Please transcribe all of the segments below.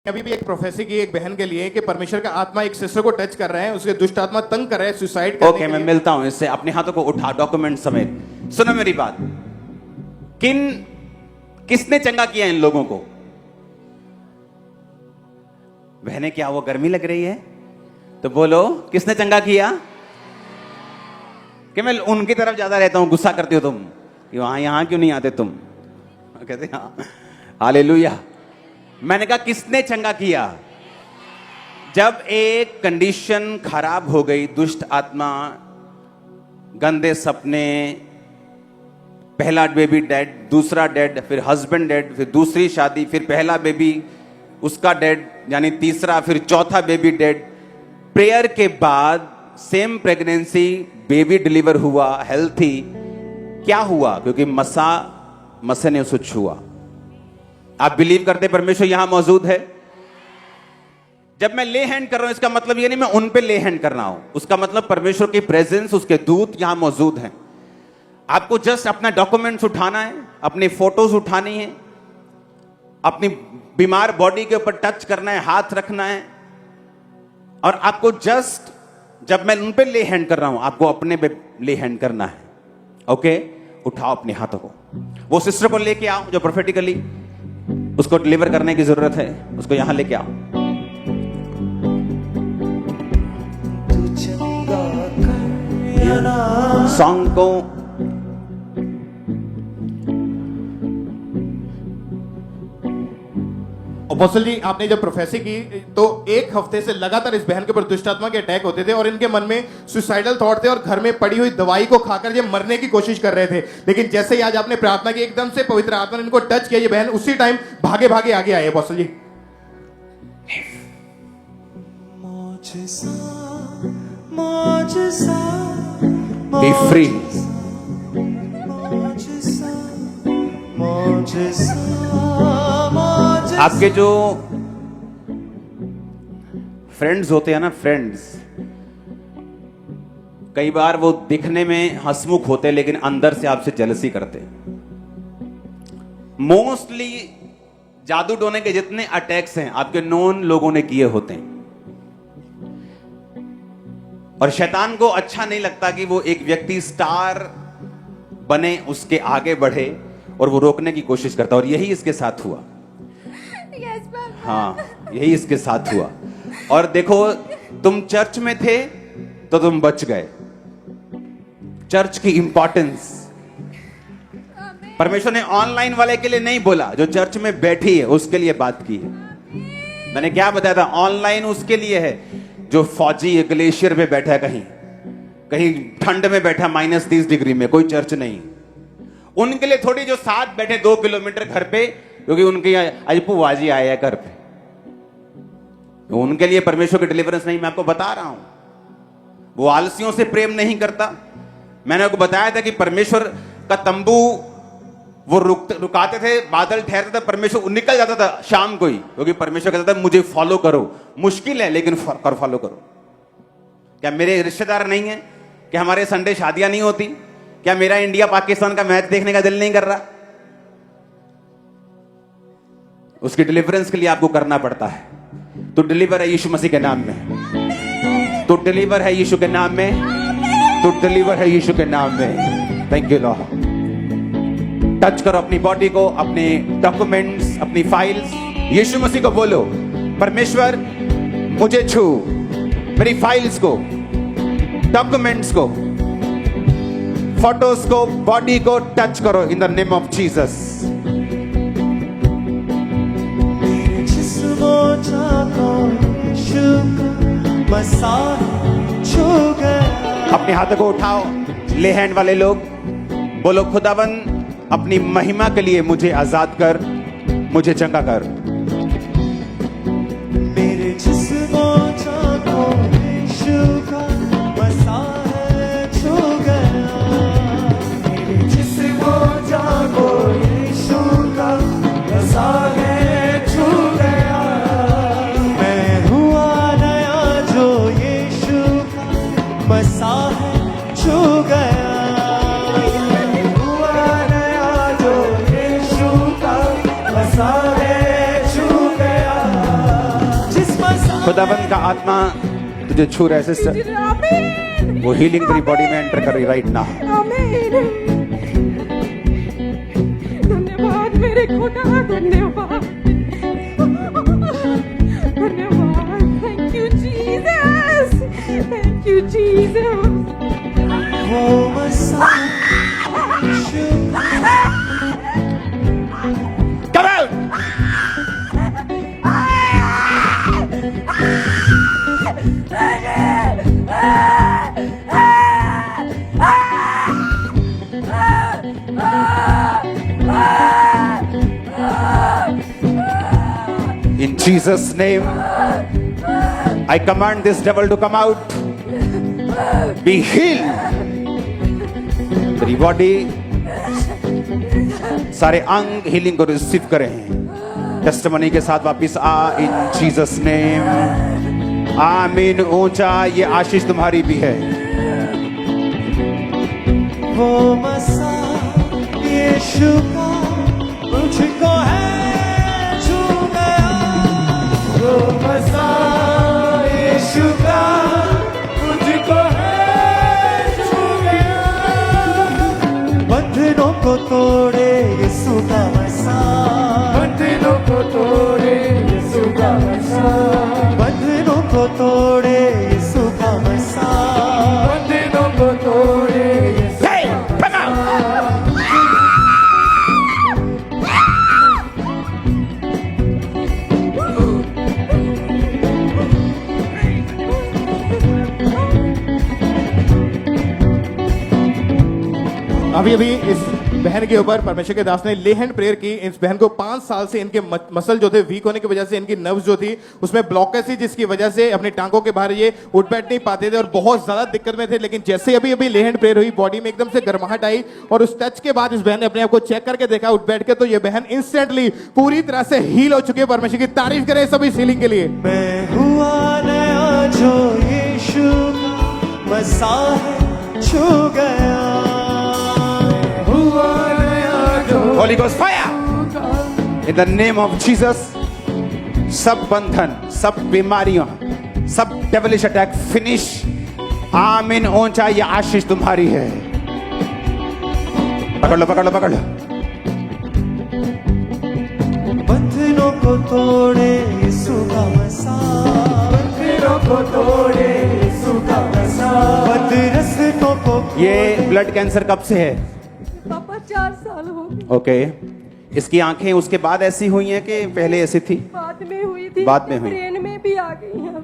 अभी भी एक प्रोफेसी की एक बहन के लिए कि परमेश्वर का आत्मा एक सिस्टर को टच कर रहे हैं, उसके दुष्ट आत्मा तंग कर रहे हैं सुसाइड करने ओके, के मैं लिए। मिलता हूं इससे। अपने हाथों को उठा, डॉक्यूमेंट समेत। सुनो मेरी बात। किसने चंगा किया इन लोगों को? बहने, क्या वो गर्मी लग रही है? तो बोलो, किसने चंगा किया? कि मैं उनकी तरफ ज्यादा रहता हूं, गुस्सा करते हो तुम कि वहां यहां क्यों नहीं आते तुम? कहते हाँ, हालेलुया। मैंने कहा किसने चंगा किया? जब एक कंडीशन खराब हो गई, दुष्ट आत्मा, गंदे सपने, पहला बेबी डेड, दूसरा डेड, फिर हस्बैंड डेड, फिर दूसरी शादी, फिर पहला बेबी उसका डेड, यानी तीसरा, फिर चौथा बेबी डेड। प्रेयर के बाद सेम प्रेगनेंसी, बेबी डिलीवर हुआ, हेल्थी। क्या हुआ? क्योंकि मसे ने उसे छुआ। आप बिलीव करते परमेश्वर यहां मौजूद है? जब मैं ले हैंड कर रहा हूं, इसका मतलब ये नहीं मैं उन पे ले हैंड कर रहा हूं, उसका मतलब परमेश्वर की प्रेजेंस, उसके दूत यहां मौजूद हैं। आपको जस्ट अपना डॉक्यूमेंट्स उठाना है, अपनी फोटोज उठानी है, अपनी बीमार बॉडी के ऊपर टच करना है, हाथ रखना है, और आपको जस्ट जब मैं उन पे ले हैंड कर रहा हूं, आपको अपने पे ले हैंड करना है। ओके, उठाओ अपने हाथों को। वो सिस्टर को लेके आओ जो प्रोफेटिकली उसको डिलीवर करने की जरूरत है, उसको यहां लेके आओ। सॉन्ग को अपोस्टल जी, आपने जब प्रोफेसी की तो एक हफ्ते से लगातार इस बहन के ऊपर दुष्ट आत्मा के अटैक होते थे और इनके मन में सुसाइडल थॉट थे और घर में पड़ी हुई दवाई को खाकर ये मरने की कोशिश कर रहे थे। लेकिन जैसे ही आज आपने प्रार्थना की, एकदम से पवित्र आत्मा ने इनको टच किया, ये बहन उसी टाइम भागे भागे आगे आए। Apostle ji, be free. आपके जो फ्रेंड्स होते हैं ना, फ्रेंड्स, कई बार वो दिखने में हंसमुख होते हैं लेकिन अंदर से आपसे जेलसी करते हैं। मोस्टली जादू टोने के जितने अटैक्स हैं आपके नोन लोगों ने किए होते हैं, और शैतान को अच्छा नहीं लगता कि वो एक व्यक्ति स्टार बने, उसके आगे बढ़े, और वो रोकने की कोशिश करता। और यही इसके साथ हुआ। हाँ, यही इसके साथ हुआ। और देखो, तुम चर्च में थे तो तुम बच गए। चर्च की इंपॉर्टेंस परमेश्वर ने ऑनलाइन वाले के लिए नहीं बोला, जो चर्च में बैठी है उसके लिए बात की है। मैंने क्या बताया था? ऑनलाइन उसके लिए है जो फौजी ग्लेशियर पे बैठा है, कहीं कहीं ठंड में बैठा -30 डिग्री में, कोई चर्च नहीं। उनके लिए थोड़ी जो साथ बैठे 2 किलोमीटर घर पे, क्योंकि उनके अजपू आए हैं घर पे, उनके लिए परमेश्वर की डिलीवरेंस नहीं। मैं आपको बता रहा हूं, वो आलसियों से प्रेम नहीं करता। मैंने आपको बताया था कि परमेश्वर का तंबू वो रुकाते थे, बादल ठहरते थे, परमेश्वर निकल जाता था शाम को ही, क्योंकि परमेश्वर कहता था मुझे फॉलो करो। मुश्किल है लेकिन फॉलो करो। क्या मेरे रिश्तेदार नहीं है? क्या हमारे संडे शादियां नहीं होती? क्या मेरा इंडिया पाकिस्तान का मैच देखने का दिल नहीं कर रहा? उसकी डिलीवरेंस के लिए आपको करना पड़ता है। तो डिलीवर है यीशु मसीह के नाम में, तो डिलीवर है यीशु के नाम में, तो डिलीवर है यीशु के नाम में। Thank you Lord. टच करो अपनी बॉडी को, अपने डॉक्यूमेंट्स, अपनी फाइल्स। यीशु मसीह को बोलो, परमेश्वर मुझे छू, मेरी फाइल्स को, डॉक्यूमेंट्स को, फोटोज को, बॉडी को टच करो in the name of Jesus. अपने हाथों को उठाओ, ले हैंड वाले लोग, बोलो खुदावन अपनी महिमा के लिए मुझे आजाद कर, मुझे चंगा कर। मेरे जिस्मों जानो यीशु का मसाह छू गया, मेरे जिस्मों जानो यीशु का मसाह छू गया। मैं हुआ नया जो यीशु का मसाह छू गया, मैं हुआ नया जो यीशु का मसाह खुदाबंद का आत्मा तुझे छू रहा है सिस्टर, आमीन वो हीलिंग तेरी बॉडी में एंटर कर रही राइट नाउ। आमीन। धन्यवाद मेरे खुदा, धन्यवाद धन्यवाद। Thank you Jesus, thank you Jesus. वो मसाह Come out! In Jesus' name, I command this devil to come out. Be healed. तेरी बॉडी, सारे अंग हीलिंग को रिसीव करें। टेस्टिमनी के साथ वापिस आ इन जीसस नेम। आमीन। ऊंचा ये आशीष तुम्हारी भी है। वो मसाह यीशु का मुझको है छू गया। वो मसाह यीशु का मुझको है छू गया। बंधनों को तोड़े यीशु का मसाह, बंधनों को तोड़े यीशु का मसाह, बंधनों को तोड़े यीशु का मसाह, बंधनों को तोड़े यीशु Hey, come out! अभी अभी इस बहन के ऊपर परमेश्वर के दास ने ले हैंड प्रेयर की। इस बहन को 5 साल से इनके मसल जो थे वीक होने की वजह से, इनकी नर्व्स जो थी उसमें ब्लॉकेज थी, जिसकी वजह से अपनी टांगों के बाहर ये उठ बैठ नहीं पाते थे और बहुत ज्यादा दिक्कत में थे। लेकिन जैसे अभी अभी ले हैंड प्रेयर हुई, बॉडी में एकदम से गर्माहट आई और उस टच के बाद इस बहन ने अपने आप को चेक करके देखा उठ बैठ के, तो ये बहन इंस्टेंटली पूरी तरह से हील हो चुकी है। परमेश्वर की तारीफ करें सभी हीलिंग के लिए। मैं हुआ नया जो यीशु का मसाह छू गया। हुआ नया जो Holy Ghost fire! In the name of Jesus, सब बंधन, सब बीमारियों, सब डेविलिश अटैक फिनिश। आमीन। ऊंचा ये आशीष तुम्हारी है। पकड़ लो, पकड़ लो, पकड़ लो। बंधनों को तोड़े यीशु का मसाह, बंधनों को तोड़े यीशु का मसाह, बदरस्तों को। ये ब्लड कैंसर कब से है? पापा 4 साल हो गए। ओके। इसकी आंखें उसके बाद ऐसी हुई हैं कि पहले ऐसी थी? बाद में हुई थी, बाद में हुई। ब्रेन में भी आ गई हैं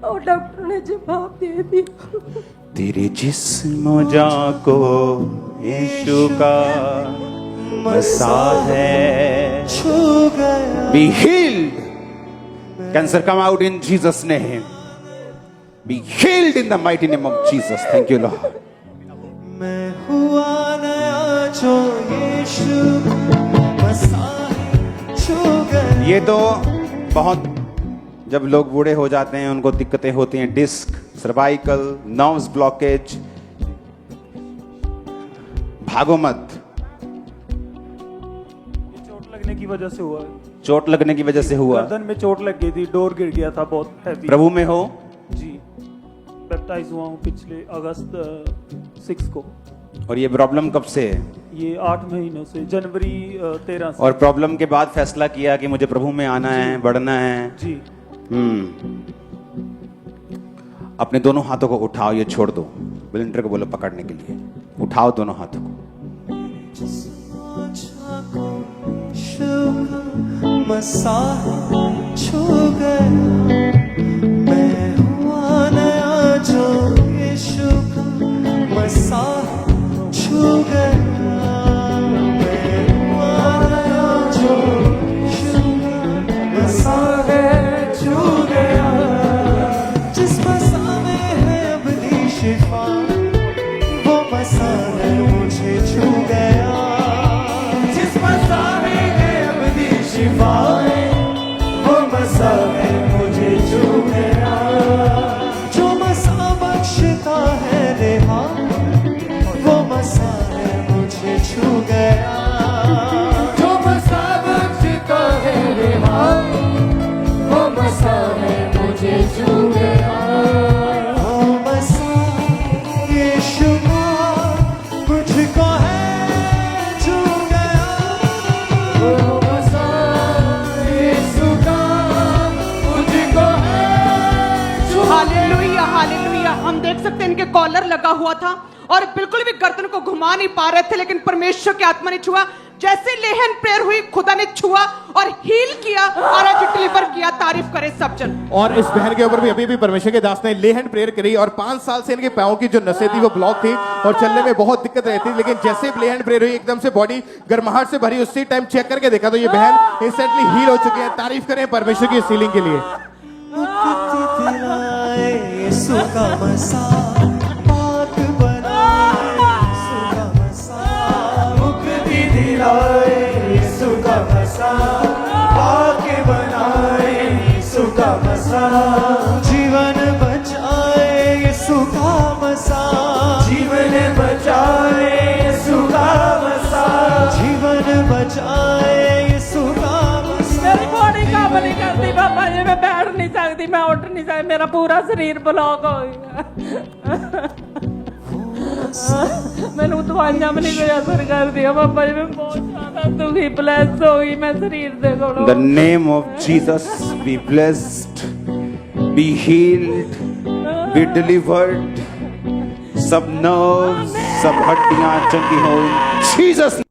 और डॉक्टर ने जवाब दे दिया। तेरे जिस्म जाको यीशु का मसाह है छू गया। Be healed. Cancer come out in Jesus' name. Be healed in the mighty name of Jesus. Thank you, Lord. मैं हुआ नया जो यीशु मसाह छू गया। ये तो बहुत, जब लोग बूढ़े हो जाते हैं उनको दिक्कतें होती हैं, डिस्क, सर्वाइकल, नर्व्स ब्लॉकेज। भागो मत। चोट लगने की वजह से हुआ है। चोट लगने की वजह से हुआ। गर्दन में चोट लग गई थी, डोर गिर गया था बहुत हैवी। प्रभु में हो? जी, बैप्टाइज हुआ हूँ पिछले अगस्त 6 को। और ये प्रॉब्लम कब से है? ये 8 महीनों से, जनवरी 13 से। और प्रॉब्लम के बाद फैसला किया कि मुझे प्रभु में आना है, बढ़ना है। जी। अपने दोनों हाथों को उठाओ, ये छोड़ दो। विलेंडर को बोलो पकड़ने के लिए। उठाओ दोनों हाथों को। मसाह छू गया। मैं हुआ नया जो यीशु का मसाह छू गया। मैं हुआ नया जो यीशु का मसाह छू गया। जिस मसाह में है अपनी शिफा, वो मसाह मुझे छू गया। जिस मसाह में है अपनी शिफा, वो मसाह मुझे छू गया। जो मसाह बख्शता है रेहा, वो मसाह मुझे छू गया। जो मसाह बख्शता है रेहा, वो मसाह मुझे मुझे छू गया। वो मसीह यीशु का मुझको है छू गया। वो मसीह यीशु का मुझको है छू। Hallelujah hallelujah. हम देख सकते हैं इनके कॉलर लगा हुआ था और बिल्कुल भी गर्दन को घुमा नहीं पा रहे थे, लेकिन परमेश्वर की आत्मा ने छुआ। जैसे लेहन प्रेयर हुई, खुदा ने छुआ और हील किया और आज डिलीवर किया। तारीफ करे सब जन। और इस बहन के ऊपर भी अभी परमेश्वर के दास ने लेहन प्रेयर करी और 5 साल से इनके पांव की जो नसें थी वो ब्लॉक थी और चलने में बहुत दिक्कत रहती थी, लेकिन जैसे लेहन प्रेयर हुई एकदम से बॉडी गर्माहट से भरी। उसी टाइम चेक करके देखा तो ये बहन इंस्टेंटली हील हो चुकी है। तारीफ करें परमेश्वर की सीलिंग के लिए। मुक्ति दिलाए यीशु का मसा, पाक बनाए यीशु का मसा। मुक्ति दिलाए यीशु का मसा, पाक बनाए यीशु का मसा। जीवन बचाए यीशु का मसा, जीवन बचाए यीशु का मसा। जीवन बचाए यीशु का मसा। मेरी बॉडी काम नहीं करती बाबा जी, मैं बैठ नहीं सकती, मैं उठ नहीं सकती, मेरा पूरा शरीर ब्लॉक हो गया। मैंने दवाइयां भी नहीं कोई असर कर दिया बाबा जी, मैं बहुत ज्यादा दुखी ब्लेस हो गई मैं शरीर से। The name of Jesus be blessed, be healed, be delivered. सब nerves, सब हड्डियां चंगी हो Jesus name.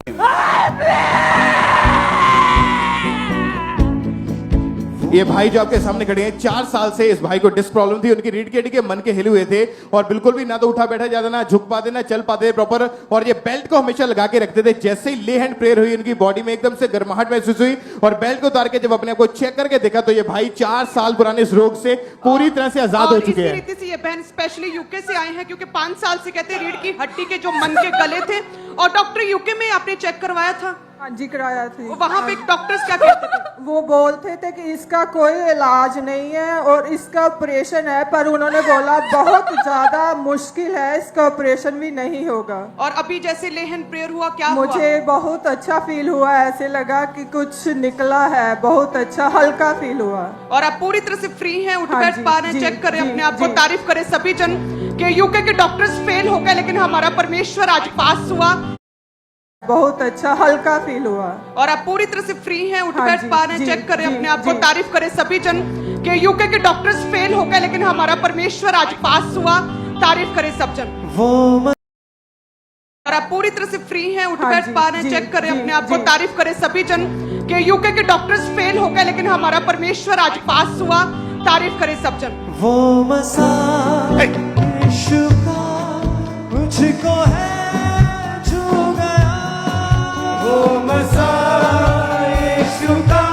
ये भाई जो आपके सामने खड़े हैं, 4 साल से इस भाई को डिस्क प्रॉब्लम थी। उनकी रीढ़ की हड्डी के मन के हिले हुए थे और बिल्कुल भी ना तो उठा बैठा जाता, ना झुक पाते, ना चल पाते प्रॉपर। और ये बेल्ट को हमेशा लगा के रखते थे। जैसे ही ले हैंड प्रेयर हुई, उनकी बॉडी में एकदम से गर्माहट महसूस हुई और बेल्ट को उतार के जब अपने आप को चेक करके देखा तो ये भाई 4 साल पुराने इस रोग से पूरी तरह से आजाद हो चुके हैं। इसी रीति से ये बहन स्पेशली यूके से आए हैं, क्योंकि 5 साल से कहते हैं रीढ़ की हड्डी के जो मन के गले थे, और डॉक्टर यूके में आपने चेक करवाया था? हाँ जी कराया थी। वहां पे डॉक्टर्स क्या कहते थे? वो बोलते थे कि इसका कोई इलाज नहीं है और इसका ऑपरेशन है, पर उन्होंने बोला बहुत ज्यादा मुश्किल है, इसका ऑपरेशन भी नहीं होगा। और अभी जैसे लेहन प्रेयर हुआ, क्या मुझे हुआ? बहुत अच्छा फील हुआ, ऐसे लगा कि कुछ निकला है, बहुत अच्छा हल्का फील हुआ। और आप पूरी तरह से फ्री हैं, उठ हाँ बैठ जी, पा रहे हैं, जी, चेक करें जी, अपने आप को। जी। तारीफ करें सभी जन कि यूके के डॉक्टर्स फेल हो गए, लेकिन हमारा परमेश्वर आज पास हुआ। बहुत अच्छा हल्का फील हुआ। और आप पूरी तरह से फ्री हैं, उठ हाँ बैठ जी, पा रहे हैं, जी, चेक करें जी, अपने आप को। जी। तारीफ करें सभी जन कि यूके के डॉक्टर्स फेल हो गए, लेकिन हमारा परमेश्वर आज पास हुआ। तारीफ करें सब जन। वो और आप पूरी तरह से फ्री हैं, उठ हाँ बैठ जी, पा रहे हैं, जी, चेक करें जी, अपने आप को। जी। तारीफ करें सभी जन कि यूके के डॉक्टर्स फेल हो गए, लेकिन हमारा परमेश्वर आज पास हुआ। तारीफ करें सब जन। वो मसा यीशु का मुझको है छू गया। वो मसा यीशु का।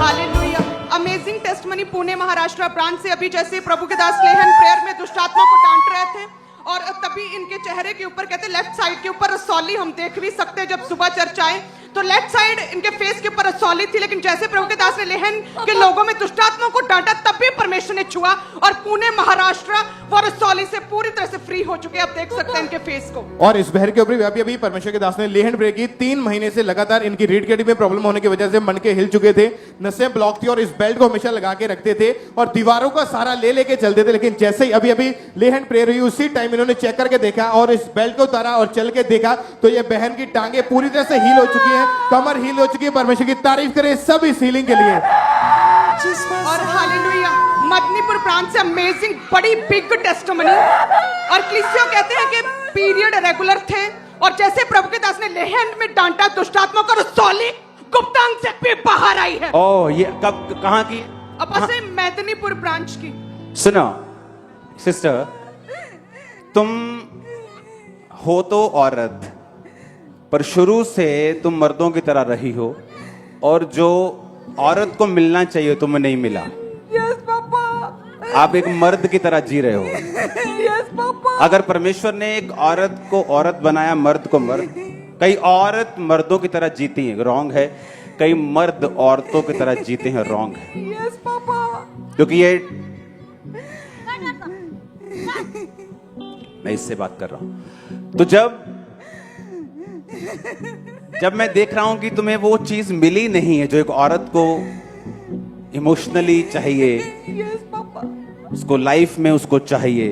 Hallelujah. Amazing testimony Pune Maharashtra branch से अभी जैसे प्रभु के दास लेहन प्रेयर में दुष्ट आत्मा को डांट रहे थे और तभी इनके चेहरे के ऊपर कहते लेफ्ट साइड के ऊपर रसौली हम देख भी सकते हैं। जब सुबह चर्च आए तो लेफ्ट साइड इनके फेस के ऊपर रसौली थी, लेकिन जैसे प्रभु के दास ने लेहन के लोगों में दुष्ट आत्मा को डांटा तब भी परमेश्वर ने छुआ और पुणे महाराष्ट्र वो रसौली से पूरी तरह से फ्री हो चुके हैं। आप देख सकते हैं इनके फेस को। और इस बहन के ऊपर भी अभी परमेश्वर के दास ने लेहन प्रेयर की। 3 महीने से लगातार इनकी रीढ़ की हड्डी में प्रॉब्लम होने की वजह से मन के हिल चुके थे, नसें ब्लॉक थी और इस बेल्ट को हमेशा लगा के रखते थे और दीवारों का सहारा ले लेके चलते थे। लेकिन जैसे ही अभी लेहन प्रेयर हुई, उसी टाइम इन्होंने चेक करके देखा और इस बेल्ट को उतारा और चल के देखा तो ये बहन की टांगे पूरी तरह से हील हो चुकी है, कमर हील हो चुकी है। परमेश्वर की तारीफ करें सब इस हीलिंग के लिए। और हालेलुया। मदनीपुर ब्रांच से अमेजिंग बड़ी बिग टेस्टमनी। और क्लिसियो कहते हैं कि पीरियड रेगुलर थे और जैसे प्रभु के दास ने लेहन में डांटा दुष्ट आत्मा को, रसौली गुप्तांग से भी बाहर आई है। ओ ये कब कहाँ की? अब से मदनीपुर ब्रांच की। सुनो सिस्टर, तुम हो तो औरत, पर शुरू से तुम मर्दों की तरह रही हो और जो औरत को मिलना चाहिए तुम्हें नहीं मिला। Yes papa. आप एक मर्द की तरह जी रहे हो। Yes papa. अगर परमेश्वर ने एक औरत को औरत बनाया, मर्द को मर्द, कई औरत मर्दों की तरह जीती हैं, रॉन्ग है। कई मर्द औरतों की तरह जीते हैं, रॉन्ग है। Yes papa. क्योंकि ये मैं इससे बात कर रहा हूं। तो जब मैं देख रहा हूं कि तुम्हें वो चीज मिली नहीं है जो एक औरत को इमोशनली चाहिए, यस पापा। उसको लाइफ में उसको चाहिए।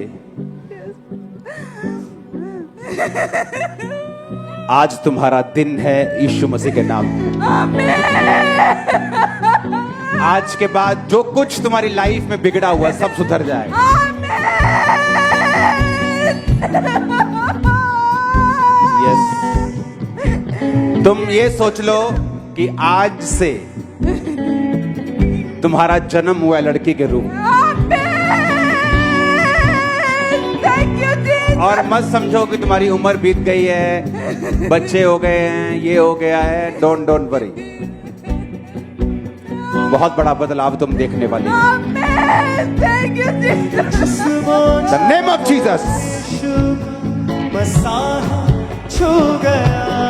आज तुम्हारा दिन है यीशु मसीह के नाम में। आज के बाद जो कुछ तुम्हारी लाइफ में बिगड़ा हुआ सब सुधर जाएगा। यस, तुम ये सोच लो कि आज से तुम्हारा जन्म हुआ है लड़की के रूप में। और मत समझो कि तुम्हारी उम्र बीत गई है, बच्चे हो गए हैं, ये हो गया है। डोंट वरी, बहुत बड़ा बदलाव तुम देखने वाले हो। The name of Jesus. मसाहा छू गया